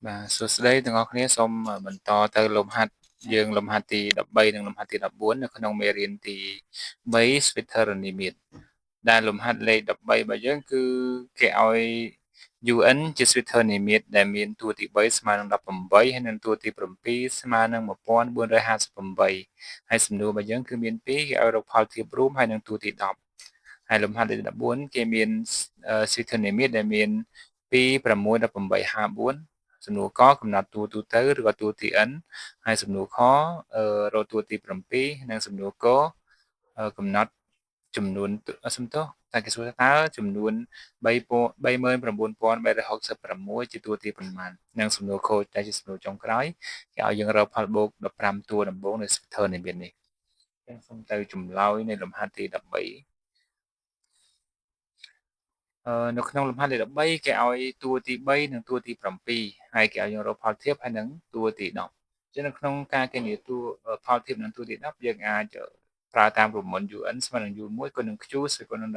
បាទសួស្តីទាំងអស់គ្នាសូមបន្តទៅលំហាត់យើងលំហាត់ទី13និងលំហាត់ទី14នៅក្នុងមេរៀនទី3 Switzerland ដែលលំហាត់លេខ13របស់យើងគឺគេឲ្យ UN ជា Switzerland ដែលមានតួទី3ស្មើនឹង18ហើយនិងតួទី7ស្មើនឹង1458ហើយសំណួររបស់យើងគឺមាន2គេឲ្យរកផលធៀបរួមហើយនិងតួទី10ហើយលំហាត់លេខ14គេមាន Switzerland ដែលមាន2 6 18 54សំណួរកកំណត់តួទូទៅឬក៏តួទី n ហើយសំណួរខរកតួទី7និងសំណួរកកំណត់ចំនួនសំទោសតែគេសួរថាតើចំនួន39366ជាតួទីប៉ុន្មាននិងសំណួរខូចតែជាសំណួរចុងក្រោយគេឲ្យយើងរកផលបូក15តួដំបូងនៃ Twitter នេះមាននេះអញ្ចឹងសូមទៅចម្លើយនៃលំហាត់ទី13នៅក្នុងលំហាត់លេខ13គេឲ្យតួទី3និងតួទី7ហើយគេឲ្យយើងរកផលធៀបហើយនឹងតួទី10អញ្ចឹងនៅក្នុងការគណនាតួផលធៀបនឹងតួទី10យើងអាចប្រើតាមប្រព័ន្ធ UN ស្មើនឹង U1 គុណនឹង Q ស្មើនឹង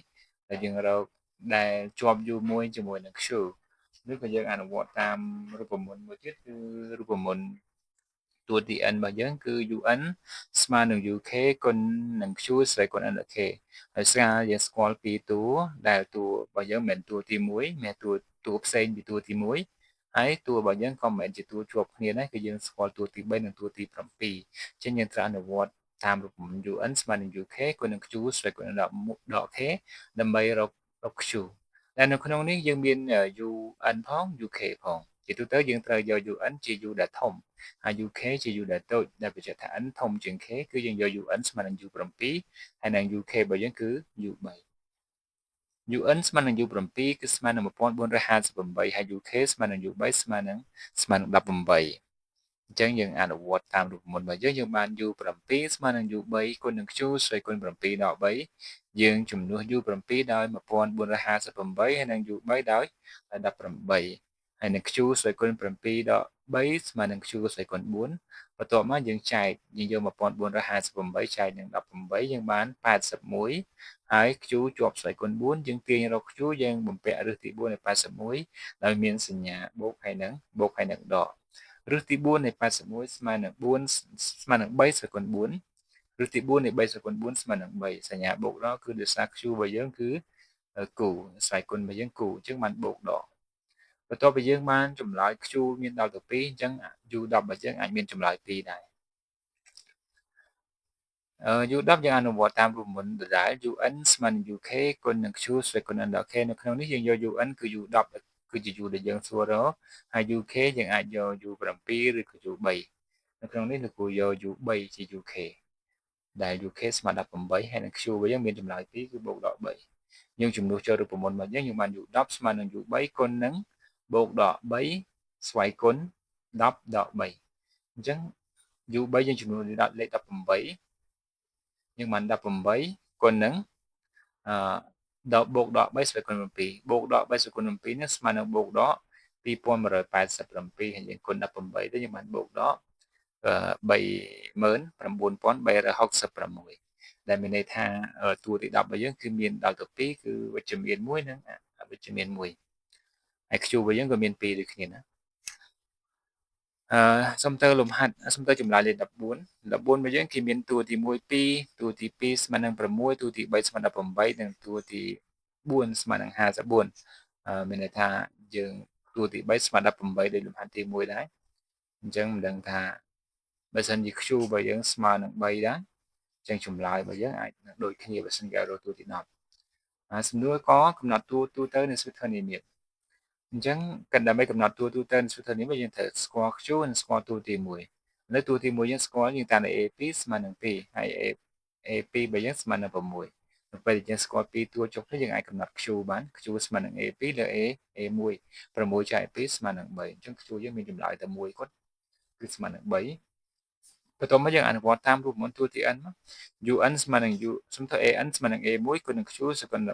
11ដែលយើងរកដែលជាប់ U1 ជាមួយនឹង Q ឬក៏យើងអនុវត្តតាមរូបមន្តមួយទៀតគឺរូបមន្តតួទី n របស់យើងគឺ UN ស្មើនឹង UK គុណនឹង Q ស្រីគុណ n ដល់ K ហើយស្រាយើងស្គាល់ពីតួដែលតួរបស់យើងមិនមែនតួទី1មានតួផ្សេងពីតួទី1ហើយតួរបស់យើងក៏មិនមែនជាតួជាប់គ្នាដែរគឺយើងស្គាល់តួទី3និងតួទី7អញ្ចឹងយើងត្រូវអនុវត្តតាមរូបមន្ត UN ស្មើនឹង UK គុណនឹង Q ស្រីគុណ n ដល់ K ដើម្បីរក Q តែនៅក្នុងនេះយើងមាន UN ផង UK ផងជាទូទៅយើងត្រូវយក UN ជា U ដែលធំហើយ UK ជា U ដែលតូចដែលបញ្ជាក់ថា N ធំជាង K គឺយើងយក UN ស្មើនឹង U7 ហើយនឹង UK របស់យើងគឺ U3 UN ស្មើនឹង U7 គឺស្មើនឹង1458ហើយ UK ស្មើនឹង U3 ស្មើនឹង18អញ្ចឹងយើងអនុវត្តតាមរូបមន្តរបស់យើងបាន U7 ស្មើនឹង U3 គុណនឹង Q ស្រីគុណ7ដល់3យើងជំនួស U7 ដោយ1458ហើយនឹង U3 ដោយ18ហើយនឹង Q ស្រីគុណ7ដល់3ស្មើនឹង Q ស្រីគុណ4បន្ទាប់មកយើងចែកយើងយក1458ចែកនឹង18យើងបាន81ហើយ Q ជាប់ស្រីគុណ4យើងទាញរក Q យើងបំពាក់រឹសទី4នៃ81ដោយមានសញ្ញាបូកហើយនឹងដករឹសទី4នៃ81ស្មើនឹង4ស្មើនឹង3ស្រគុណ4រឹសទី4នៃ3ស្រគុណ4ស្មើនឹង3សញ្ញាបូកដកគឺដោយសារ Q របស់យើងគឺគូស្រ័យគុណរបស់យើងគូអញ្ចឹងបានបូកដកបន្ទាប់ពីយើងបានចម្លើយ Q មានដល់ទៅ2អញ្ចឹង U10 របស់យើងអាចមានចម្លើយ2ដែរU10 យើងអនុវត្តតាមរូបមន្តដដែល UN ស្មើនឹង UK គុណនឹង Q ស្រីគុណ n ដល់ K នៅក្នុងនេះយើងយក UN គឺ U10 គឺជា U ដែលយើងសួររកហើយ UK យើងអាចយក U7 ឬក៏ U3 នៅក្នុងនេះលោកគ្រូយក U3 ជា UK ដែល UK ស្មើ18ហើយនឹង Q របស់យើងមានចម្លើយ2គឺបូកដក3យើងជំនួសចូលរូបមន្តរបស់យើងបាន U10 ស្មើនឹង U3 គុណនឹងបូកដក3ស្វ័យគុណ10ដក3អញ្ចឹង U3 យើងជំនួសលេខ18យើងបាន18គុណនឹងបូកដក3ស្វ័យគុណ7បូកដក3ស្វ័យគុណ7នេះស្មើនឹងបូកដក2187ហើយយើងគុណ18ទៅយើងបានបូកដក39366ដែលមានន័យថាតួទី10របស់យើងគឺមានដល់ទៅ2គឺវិជ្ជមាន1និងអវិជ្ជមាន1ហើយ Q របស់យើងក៏មាន2ដូចគ្នាណាសុំទៅលំហាត់សុំទៅចម្លើយលេខ14របស់យើងគេមានតួទី1 2តួទី2ស្មើនឹង6តួទី3ស្មើនឹង18និងតួទី4ស្មើនឹង54មានន័យថាយើងតួទី3ស្មើ18ដោយលំហាត់ទី1ដែរអញ្ចឹងមិនដឹងថាបើសិនជា Q របស់យើងស្មើនឹង3ដែរអញ្ចឹងចម្លើយរបស់យើងអាចនឹងដូចគ្នាបើសិនជារកតួទី10សំណួរកកំណត់ទូទៅនៃ Switzerland អញ្ចឹងដើម្បីកំណត់តួទូទៅនៃ Switzerland នេះយើងត្រូវស្គាល់ Q និងស្គាល់តួទី1នៅតួទី1យើងស្គាល់យើងតាម A2 ស្មើនឹង2ហើយ A2 របស់យើងស្មើនឹង6នៅពេលដែលយើងស្គាល់2តួចុះនេះយើងអាចកំណត់ Q បាន Q ស្មើនឹង A2 លើ A1 6ចែក2ស្មើនឹង3អញ្ចឹង Q យើងមានចម្លើយតែមួយគត់គឺស្មើនឹង3បន្ទាប់មកយើងអនុវត្តតាមរូបមន្តតួទី n មក UN ស្មើនឹង U សុំទៅ AN ស្មើនឹង A1 គុណនឹង Q សកល11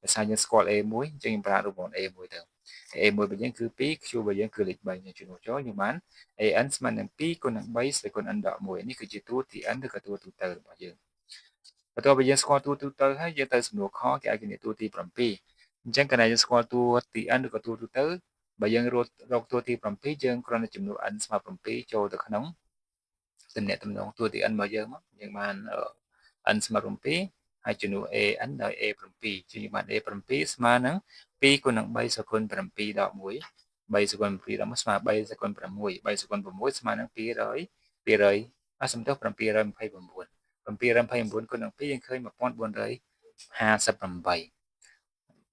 ដោយសារយើងស្គាល់ A1 អញ្ចឹងយើងប្រើរូបមន្ត A1 ទៅ A1 របស់យើងគឺ2 Q របស់យើងគឺលេខ3យើងជំនួសចូលយើងបាន AN ស្មើនឹង2គុណនឹង3ស្មើគុណ n ដក1នេះគឺជាតួទី n ឬក៏តួទូទៅរបស់យើងបន្ទាប់ពីយើងស្គាល់តួទូទៅហើយយើងទៅសំណួរខគេឲ្យគណនាតួទី7អញ្ចឹងកាលណាយើងស្គាល់តួទី n ឬក៏តួទូទៅ បើយើងរកតួទី7យើងគ្រាន់តែចំនួន n ស្មើ7ចូលទៅក្នុងទំនាក់ទំនងតួទី n របស់យើងមកយើងបាន n ស្មើ7ហើយចំនួន an ដោយ a 7ជាងបាន a 7ស្មើនឹង2គុណនឹង3សគុណ7ដក1 3សគុណ7ដក1ស្មើ3សគុណ6 3សគុណ6ស្មើនឹង200សំទោស729 729គុណនឹង2យើងឃើញ1458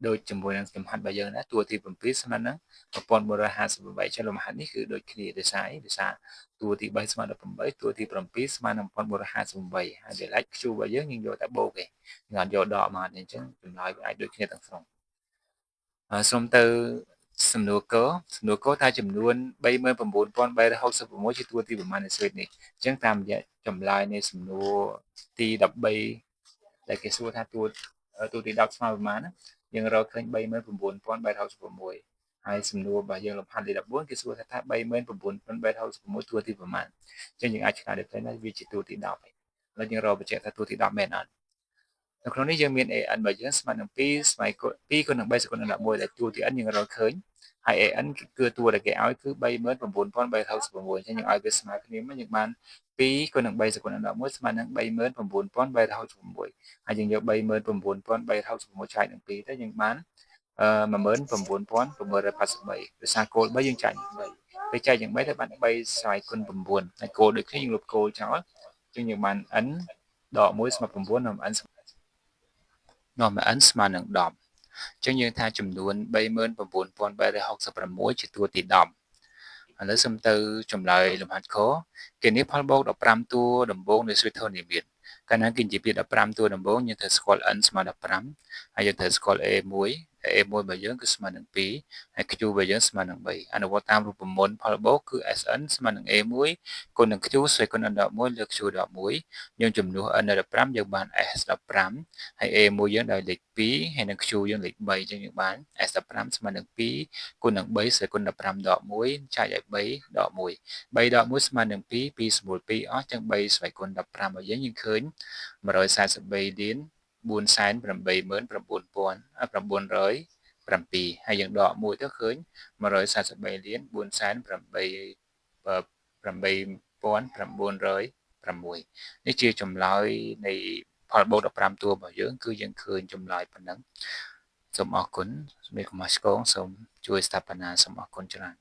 ដូចជាមួយនឹងចំហាត់របស់យើងណាតួទី7ស្មើនឹង1458ចុះលំហាត់នេះគឺដូចគ្នាដោយសារអីដោយសារតួទី3ស្មើ18តួទី7ស្មើនឹង1458ហើយដែលអាច Q របស់យើងយកតែបូកឯងយើងអត់យកដកមកអញ្ចឹងចម្លើយវាអាចដូចគ្នាទាំងស្រុងសូមទៅសំណួរកថាចំនួន39366ជាតួទីប្រមាណនៃស្វេតនេះអញ្ចឹងតាមរយៈចម្លើយនៃសំណួរទី13ដែលគេសួរថាតួទី10ស្មើប្រមាណណាយើងរកឃើញ39366ហើយសំណួររបស់យើងលំហាត់លេខ14គេសួរថា39366តួទីប្រមាណអញ្ចឹងយើងអាចឆ្លើយได้ថាវាជាតួទី10ហើយឥឡូវយើងរកបញ្ជាក់ថាតួទី10មែនអត់នៅក្នុងនេះយើងមាន an របស់យើងស្មើនឹង2ស្មើ2គុណនឹង3សគុណនឹង11ដែលតួទី n យើងរកឃើញហើយ an គឺតួដែលគេឲ្យគឺ39366អញ្ចឹងយើងឲ្យវាស្មើគ្នាមកយើងបាន2គុណនឹង3សគុណនឹង11ស្មើនឹង39366ហើយយើងយក39366ចែកនឹង2ទៅយើងបាន19783ដោយសារគោល3យើងចែកនឹង3ពេលចែកយ៉ាង3ទៅបាន3ស្មើគុណ9ហើយគោលដូចគ្នាយើងលុបគោលចោលអញ្ចឹងយើងបាន n ដក1ស្មើ9នាំ n ស្មើនឹង10អញ្ចឹងយើងថាចំនួន39366ជាតួទី10ឥឡូវសូមទៅចម្លើយលំហាត់ខគេនេះផលបូក15តួដំបូងនៃស្វេតធននិមិត្តកាលណាគេនិយាយពី15តួដំបូងយើងត្រូវស្គាល់ n ស្មើ15ហើយយើងត្រូវស្គាល់ a1 របស់យើងគឺស្មើនឹង2ហើយ q របស់យើងស្មើនឹង3អនុវត្តតាមរូបមន្តផលបូកគឺ sn ស្មើនឹង a1 គុណនឹង q ស្វេតគុណ n 11លើក q 11យើងចំនួន n 15យើងបាន s 15ហើយ a1 យើងដោយលេខ2ហើយនឹង q យើងលេខ3អញ្ចឹងយើងបាន s 15ស្មើនឹង2គុណនឹង3ស្វេតគុណ15ដក1ចែកឲ្យ3ដក1 3ដក1ស្មើនឹង2 2ស្រួល2អស់អញ្ចឹង3ស្វេតគុណ15របស់យើងឃើញ143លាន489,907ហើយយើងដក1ទៅឃើញ143លាន488,906នេះជាចម្លើយនៃផលបូក15តួរបស់យើងគឺយើងឃើញចម្លើយប៉ុណ្ណឹងសូមអរគុណសម្រាប់កុំឆ្កងសូមជួយស្ថាបនាសូមអរគុណច្រើន